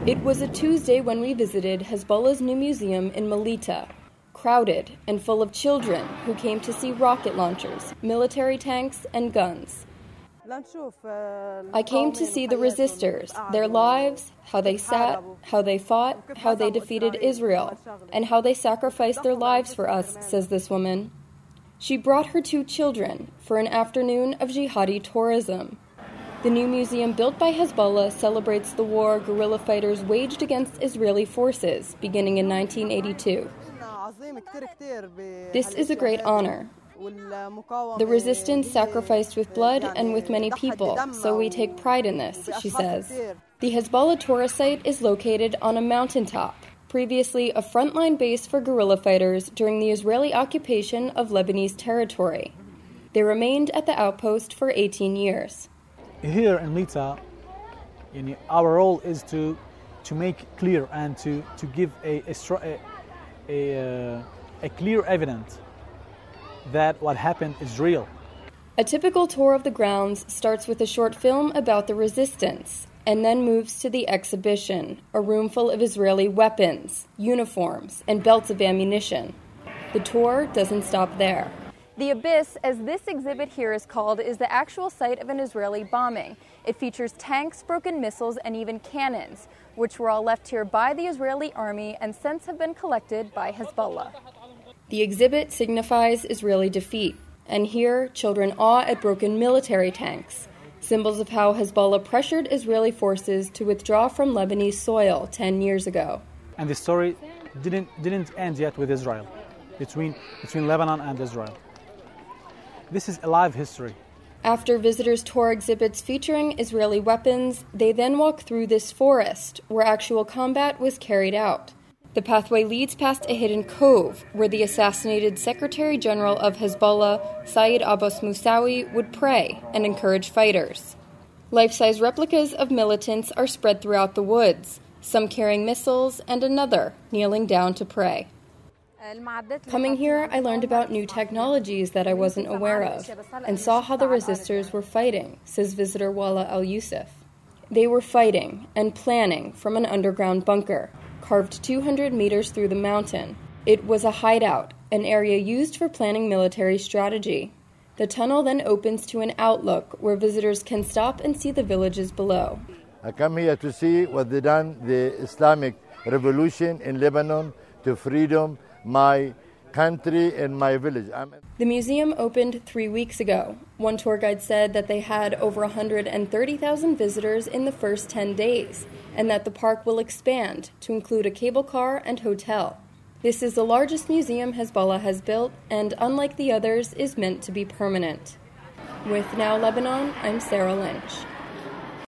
It was a Tuesday when we visited Hezbollah's new museum in Melita, crowded and full of children who came to see rocket launchers, military tanks, and guns. I came to see the resistors, their lives, how they sat, how they fought, how they defeated Israel, and how they sacrificed their lives for us, says this woman. She brought her 2 children for an afternoon of jihadi tourism. The new museum built by Hezbollah celebrates the war guerrilla fighters waged against Israeli forces beginning in 1982. This is a great honor. The resistance sacrificed with blood and with many people, so we take pride in this, she says. The Hezbollah tourist site is located on a mountaintop, previously a frontline base for guerrilla fighters during the Israeli occupation of Lebanese territory. They remained at the outpost for 18 years. Here in Melita, our role is to make clear and to give a clear evidence that what happened is real. A typical tour of the grounds starts with a short film about the resistance and then moves to the exhibition, a room full of Israeli weapons, uniforms, and belts of ammunition. The tour doesn't stop there. The Abyss, as this exhibit here is called, is the actual site of an Israeli bombing. It features tanks, broken missiles, and even cannons, which were all left here by the Israeli army and since have been collected by Hezbollah. The exhibit signifies Israeli defeat, and here children awe at broken military tanks, symbols of how Hezbollah pressured Israeli forces to withdraw from Lebanese soil 10 years ago. And the story didn't end yet with Israel, between Lebanon and Israel. This is a live history. After visitors tour exhibits featuring Israeli weapons, they then walk through this forest where actual combat was carried out. The pathway leads past a hidden cove where the assassinated Secretary General of Hezbollah, Saeed Abbas Musawi, would pray and encourage fighters. Life-size replicas of militants are spread throughout the woods, some carrying missiles and another kneeling down to pray. Coming here, I learned about new technologies that I wasn't aware of and saw how the resistors were fighting, says visitor Wala Al-Yusuf. They were fighting and planning from an underground bunker, carved 200 meters through the mountain. It was a hideout, an area used for planning military strategy. The tunnel then opens to an outlook where visitors can stop and see the villages below. I come here to see what they done, the Islamic revolution in Lebanon, to freedom, my country and my village. The museum opened 3 weeks ago. One tour guide said that they had over 130,000 visitors in the first 10 days, and that the park will expand to include a cable car and hotel. This is the largest museum Hezbollah has built, and unlike the others, is meant to be permanent. With Now Lebanon, I'm Sarah Lynch.